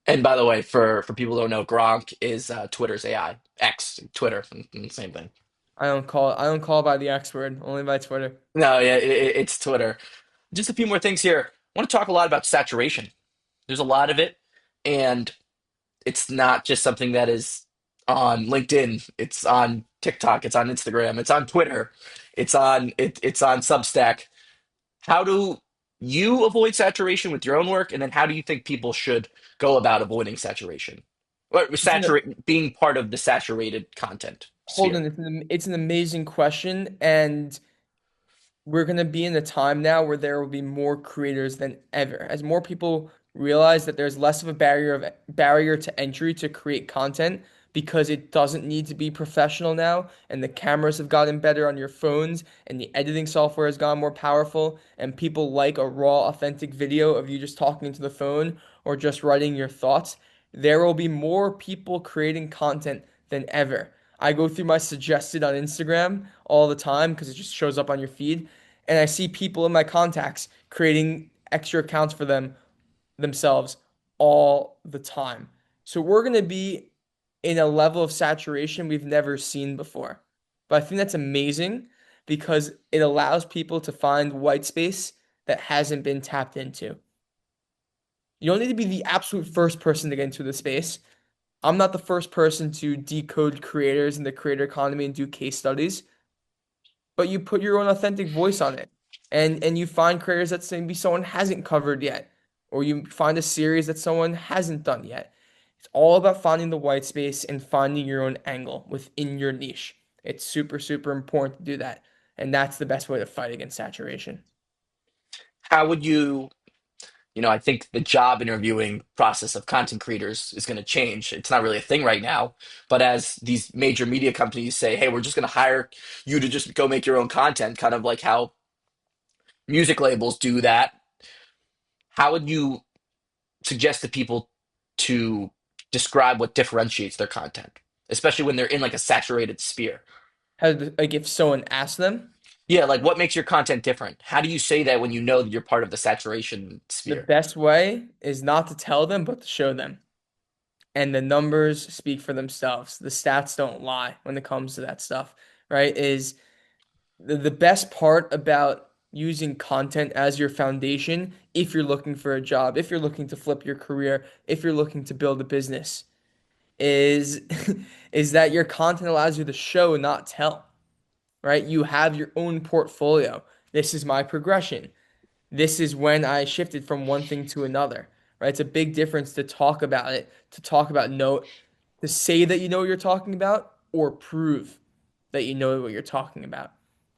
And by the way, for people who don't know, Gronk is Twitter's AI. X, Twitter, same thing. I don't call by the X word, only by Twitter. No, yeah, it's Twitter. Just a few more things here. I want to talk a lot about saturation. There's a lot of it, and it's not just something that is on LinkedIn. It's on TikTok. It's on Instagram. It's on Twitter. It's on Substack. How do you avoid saturation with your own work, and then how do you think people should go about avoiding saturation? Or It's an saturate being part of the saturated content sphere. Holden, it's an amazing question, and we're going to be in a time now where there will be more creators than ever. As more people realize that there's less of a barrier to entry to create content because it doesn't need to be professional now, and the cameras have gotten better on your phones, and the editing software has gotten more powerful, and people like a raw, authentic video of you just talking into the phone or just writing your thoughts. There will be more people creating content than ever. I go through my suggested on Instagram all the time because it just shows up on your feed, and I see people in my contacts creating extra accounts for themselves all the time. So we're going to be in a level of saturation we've never seen before. But I think that's amazing because it allows people to find white space that hasn't been tapped into. You don't need to be the absolute first person to get into the space. I'm not the first person to decode creators in the creator economy and do case studies, but you put your own authentic voice on it. And you find creators that maybe someone hasn't covered yet, or you find a series that someone hasn't done yet. It's all about finding the white space and finding your own angle within your niche. It's super, super important to do that. And that's the best way to fight against saturation. How would I think the job interviewing process of content creators is going to change. It's not really a thing right now, but as these major media companies say, hey, we're just going to hire you to just go make your own content, kind of like how music labels do that. How would you suggest to people to describe what differentiates their content, especially when they're in like a saturated sphere? Like if someone asks them, Yeah, like what makes your content different? How do you say that when you know that you're part of the saturation the sphere? best way is not to tell them, but to show them. And the numbers speak for themselves. The stats don't lie when it comes to that stuff, right? Is the best part about using content as your foundation if you're looking for a job, if you're looking to flip your career, if you're looking to build a business, is is that your content allows you to show, not tell, right? You have your own portfolio. This is my progression. This is when I shifted from one thing to another, right? It's a big difference to talk about it, to talk about to say that you know what you're talking about or prove that you know what you're talking about.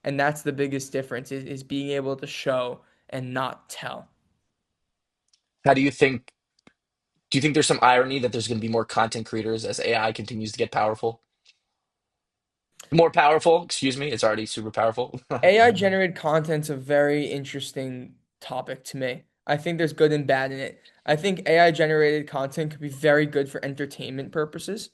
And that's the biggest difference is being able to show and not tell. How do you think there's some irony that there's going to be more content creators as AI continues to get powerful? More powerful, excuse me. It's already super powerful. AI generated content's a very interesting topic to me. I think there's good and bad in it. I think AI generated content could be very good for entertainment purposes.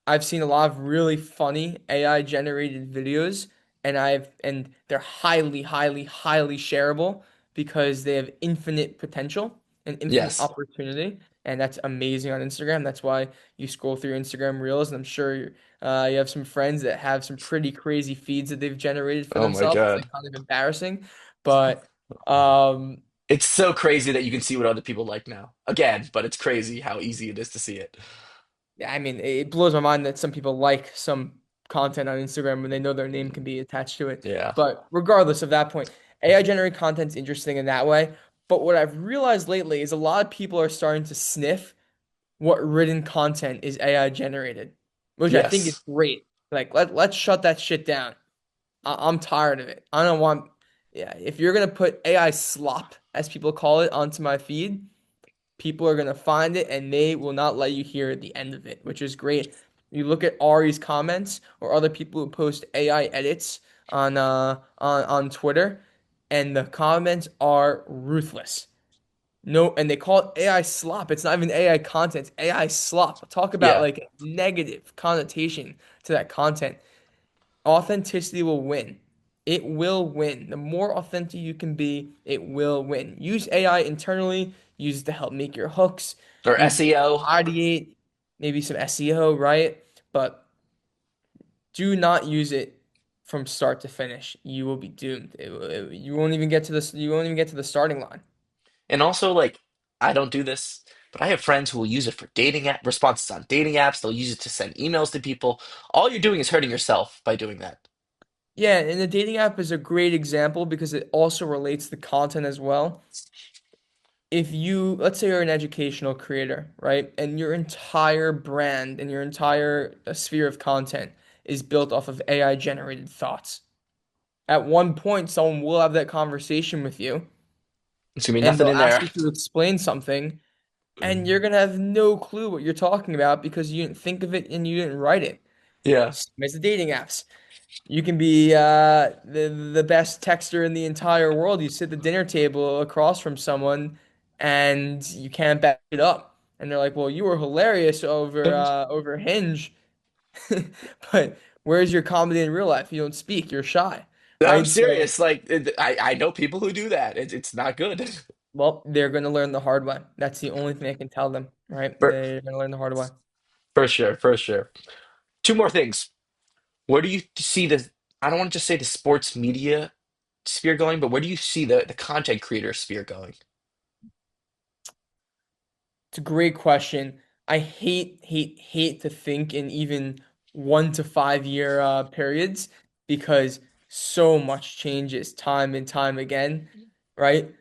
I've seen a lot of really funny AI generated videos and they're highly, highly, highly shareable because they have infinite potential and infinite Yes. opportunity. And that's amazing on Instagram. That's why you scroll through Instagram Reels, and I'm sure you have some friends that have some pretty crazy feeds that they've generated for Oh my themselves. It's like God. kind of embarrassing, but um, It's so crazy that you can see what other people like now. Again, but it's crazy how easy it is to see it. yeah, I mean, it blows my mind that some people like some content on Instagram when they know their name can be attached to it. Yeah. But regardless of that point, AI generated content's interesting in that way. But what I've realized lately is a lot of people are starting to sniff what written content is AI generated, which I think is Yes. great. Like let's shut that shit down. I'm tired of it. I don't want. Yeah, if you're gonna put AI slop, as people call it, onto my feed, people are gonna find it and they will not let you hear the end of it, which is great. You look at Ari's comments or other people who post AI edits on Twitter, and the comments are ruthless. No, and they call it AI slop. It's not even AI content, it's AI slop. Talk about Yeah. like a negative connotation to that content. Authenticity will win. It will win. The more authentic you can be, it will win. Use AI internally, use it to help make your hooks, Or use it to SEO. ideate, maybe some SEO, right? But do not use it from start to finish. You will be doomed. You won't even get to this. You won't even get to the starting line. And also, like, I don't do this, but I have friends who will use it for dating app responses on dating apps. They'll use it to send emails to people. All you're doing is hurting yourself by doing that. Yeah, and the dating app is a great example because it also relates to content as well. If you, let's say you're an educational creator, right? And your entire brand and your entire sphere of content is built off of AI generated thoughts. At one point, someone will have that conversation with you It's gonna be and nothing they'll in ask there. you to explain something, and you're gonna have no clue what you're talking about because you didn't think of it and you didn't write it. Yeah. Same as the dating apps. You can be the best texter in the entire world. You sit at the dinner table across from someone, and you can't back it up. And they're like, "Well, you were hilarious over Hinge, but where's your comedy in real life? You don't speak. You're shy, I'm right?" So, serious. Like, I know people who do that. It's not good. well, they're gonna learn the hard way. That's the only thing I can tell them, right? For, They're gonna learn the hard way. for sure, for sure. Two more things. Where do you see the, I don't want to just say the sports media sphere going, but where do you see the content creator sphere going? It's a great question. I hate to think in even 1 to 5 year periods because so much changes time and time again, right?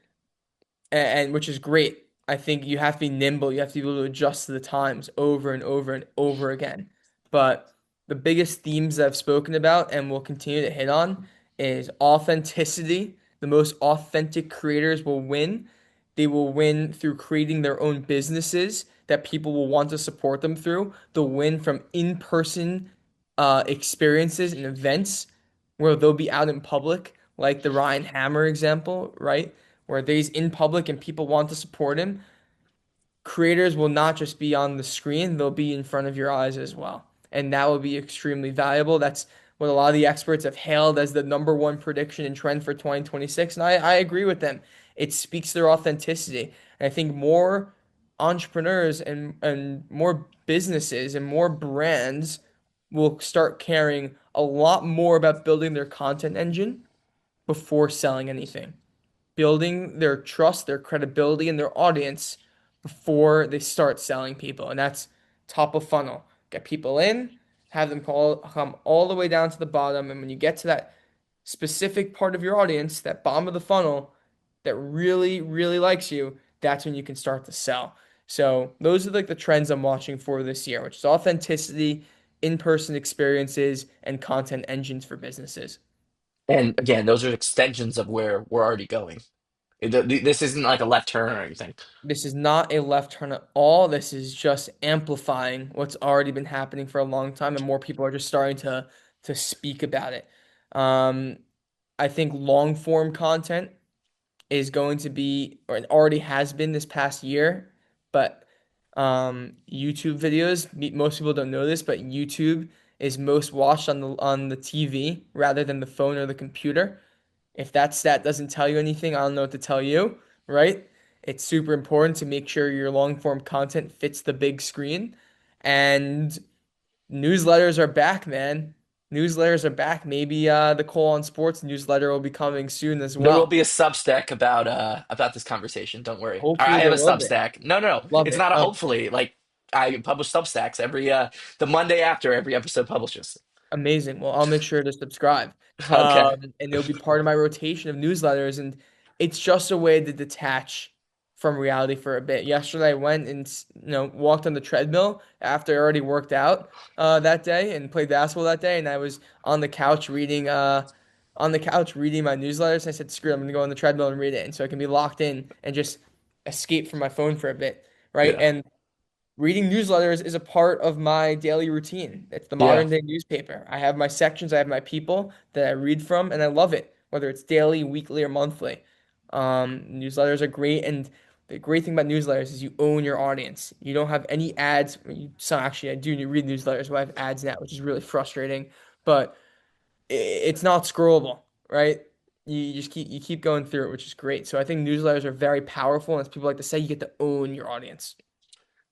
And which is great. I think you have to be nimble. You have to be able to adjust to the times over and over and over again. But the biggest themes that I've spoken about and will continue to hit on is authenticity. The most authentic creators will win. They will win through creating their own businesses that people will want to support them through. They'll win from in-person experiences and events where they'll be out in public, like the Ryan Hammer example, right? Where he's in public and people want to support him. Creators will not just be on the screen, they'll be in front of your eyes as well. And that will be extremely valuable. That's what a lot of the experts have hailed as the number one prediction and trend for 2026. And I agree with them. It speaks to their authenticity. And I think more entrepreneurs and more businesses and more brands will start caring a lot more about building their content engine before selling anything, building their trust, their credibility, and their audience before they start selling people. And that's top of funnel. Get people in, have them come all the way down to the bottom. And when you get to that specific part of your audience, that bottom of the funnel that really, really likes you, that's when you can start to sell. So those are like the trends I'm watching for this year, which is authenticity, in-person experiences, and content engines for businesses. And again, those are extensions of where we're already going. This isn't like a left turn or anything. This is not a left turn at all. This is just amplifying what's already been happening for a long time, and more people are just starting to speak about it. Um, I think long form content is going to be, or it already has been this past year, but YouTube videos, most people don't know this, but YouTube is most watched on the TV rather than the phone or the computer. If that stat doesn't tell you anything, I don't know what to tell you, right? It's super important to make sure your long form content fits the big screen. And newsletters are back, man. Newsletters are back. Maybe the Cole on Sports newsletter will be coming soon as There will well. be a Substack about this conversation. Don't worry. I Hopefully have there a will be. Substack. No, no, no. Love It's it. not a Oh, hopefully. Like, I publish Substacks every the Monday after every episode publishes. amazing. Well, I'll make sure to subscribe. Okay. And it'll be part of my rotation of newsletters. And it's just a way to detach from reality for a bit. Yesterday, I went and walked on the treadmill after I already worked out that day and played basketball that day. And I was on the couch reading. on the couch reading my newsletters. I said, screw it, I'm gonna go on the treadmill and read it. And so I can be locked in and just escape from my phone for a bit, right? Yeah. And reading newsletters is a part of my daily routine. It's the Yeah. modern day newspaper. I have my sections, I have my people that I read from, and I love it, whether it's daily, weekly, or monthly. Newsletters are great, and the great thing about newsletters is you own your audience. You don't have any ads. So actually, I do read newsletters, but I have ads now, which is really frustrating. But it's not scrollable, right? You just keep going through it, which is great. So I think newsletters are very powerful, and as people like to say, you get to own your audience.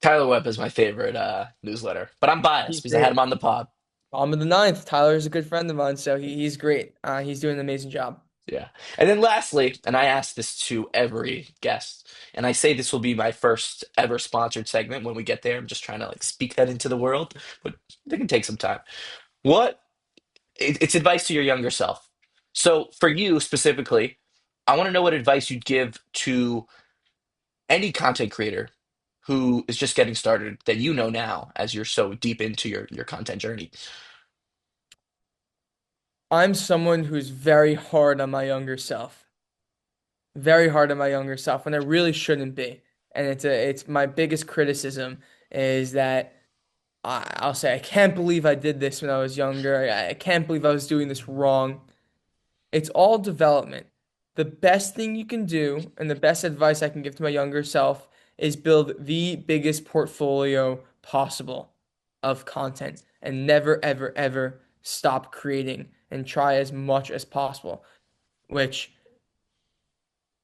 Tyler Webb is my favorite newsletter, but I'm biased He's because I had great. him on the pod. I'm in the ninth. Tyler is a good friend of mine, so he's great. He's doing an amazing job. Yeah. And then lastly, and I ask this to every guest, and I say this will be my first ever sponsored segment when we get there. I'm just trying to like speak that into the world, but it can take some time. What it's advice to your younger self. So for you specifically, I want to know what advice you'd give to any content creator who is just getting started that you know now as you're so deep into your content journey. I'm someone who's very hard on my younger self, very hard on my younger self, when I really shouldn't be. And it's my biggest criticism is that I'll say I can't believe I did this when I was younger. I can't believe I was doing this wrong. It's all development. The best thing you can do, and the best advice I can give to my younger self, is build the biggest portfolio possible of content and never, ever, ever stop creating and try as much as possible, which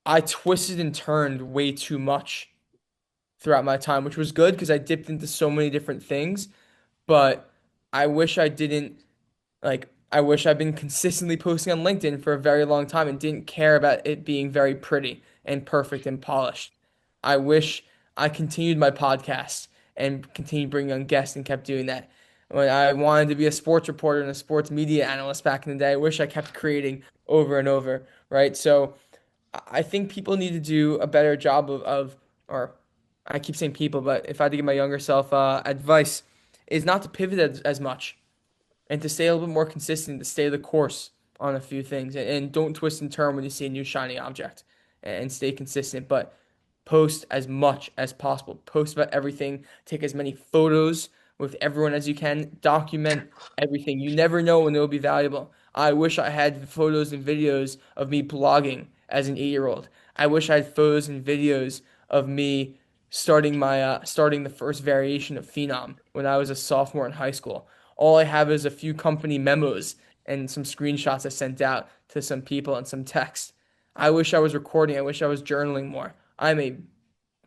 I twisted and turned way too much throughout my time, which was good because I dipped into so many different things, but I wish I didn't. Like, I wish I'd been consistently posting on LinkedIn for a very long time and didn't care about it being very pretty and perfect and polished. I wish I continued my podcast and continued bringing on guests and kept doing that. When I wanted to be a sports reporter and a sports media analyst back in the day, I wish I kept creating over and over, right? So I think people need to do a better job or I keep saying people, but if I had to give my younger self advice, is not to pivot as much and to stay a little bit more consistent, to stay the course on a few things, and don't twist and turn when you see a new shiny object, and stay consistent. But post as much as possible. Post about everything. Take as many photos with everyone as you can. Document everything. You never know when they'll be valuable. I wish I had photos and videos of me blogging as an 8-year-old. I wish I had photos and videos of me starting the first variation of Phenom when I was a sophomore in high school. All I have is a few company memos and some screenshots I sent out to some people and some text. I wish I was recording. I wish I was journaling more. I'm a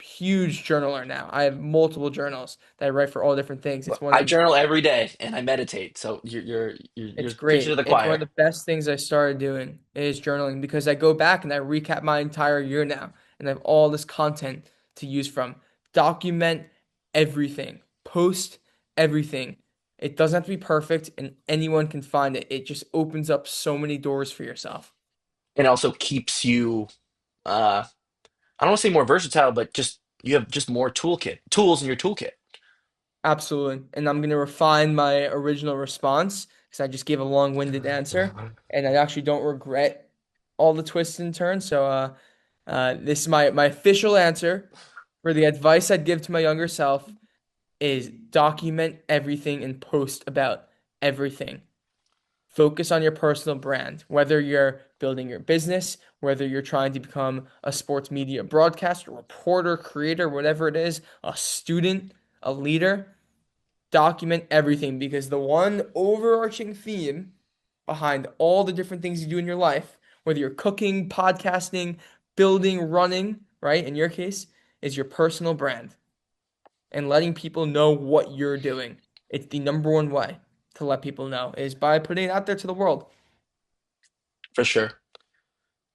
huge journaler now. I have multiple journals that I write for all different things. It's one I of journal every day and I meditate. So you're it's preaching to great. the It's one of choir. the best things I started doing is journaling because I go back and I recap my entire year now and I have all this content to use from. Document everything. Post everything. It doesn't have to be perfect and anyone can find it. It just opens up so many doors for yourself. And also keeps you I don't want to say more versatile, but just you have just more tools in your toolkit. Absolutely. And I'm going to refine my original response because I just gave a long-winded answer and I actually don't regret all the twists and turns. So this is my official answer for the advice I'd give to my younger self is document everything and post about everything. Focus on your personal brand, whether you're building your business, whether you're trying to become a sports media broadcaster, reporter, creator, whatever it is, a student, a leader. Document everything because the one overarching theme behind all the different things you do in your life, whether you're cooking, podcasting, building, running, right? In your case, is your personal brand and letting people know what you're doing. It's the number one way to let people know is by putting it out there to the world. For sure.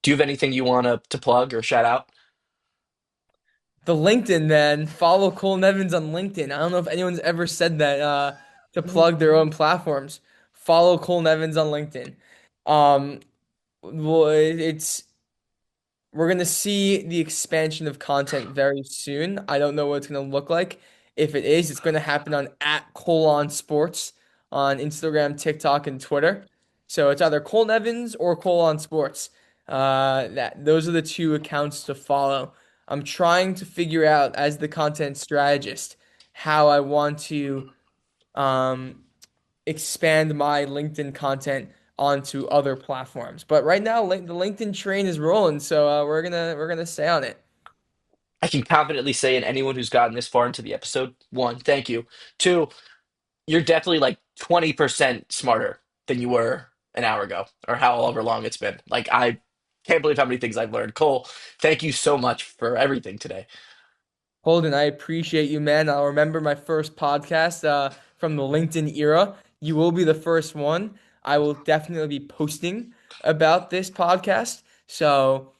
Do you have anything you want to plug or shout out? The LinkedIn, man. Follow Cole Nevins on LinkedIn. I don't know if anyone's ever said that to plug their own platforms. Follow Cole Nevins on LinkedIn. Um, well, it's we're gonna see the expansion of content very soon. I don't know what it's gonna look like. If it is, it's gonna happen on @colon sports on Instagram, TikTok, and Twitter. So it's either Cole Nevins or Cole on Sports. That those are the two accounts to follow. I'm trying to figure out as the content strategist how I want to um, expand my LinkedIn content onto other platforms. But right now, the LinkedIn train is rolling, so we're gonna stay on it. I can confidently say, and anyone who's gotten this far into the episode, one, thank you. Two, you're definitely like 20% smarter than you were an hour ago or however long it's been. Like, I can't believe how many things I've learned. Cole, thank you so much for everything today. Holden, I appreciate you, man. I'll remember my first podcast from the LinkedIn era. You will be the first one. I will definitely be posting about this podcast. So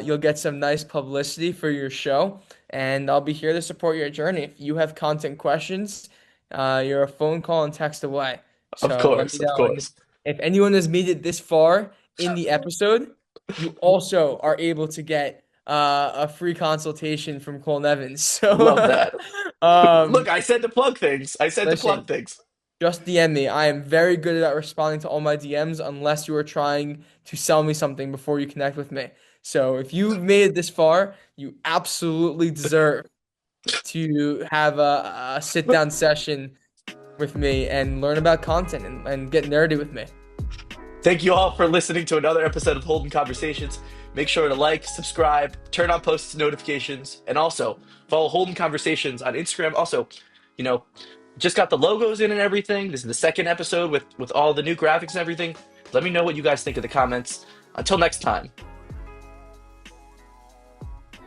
you'll get some nice publicity for your show. And I'll be here to support your journey. If you have content questions, you're a phone call and text away. Of So let me course, of know. And course. if anyone has made it this far in the episode, you also are able to get a free consultation from Cole Nevins. Love So, that. Look, um, I said to plug things. I said to plug listen, things. just DM me. I am very good at responding to all my DMs unless you are trying to sell me something before you connect with me. So, if you've made it this far, you absolutely deserve to have a sit down session with me and learn about content and get nerdy with me. Thank you all for listening to another episode of Holden Conversations. Make sure to like, subscribe, turn on post notifications, and also follow Holden Conversations on Instagram. Also, you know, just got the logos in and everything. This is the second episode with all the new graphics and everything. Let me know what you guys think in the comments. Until next time,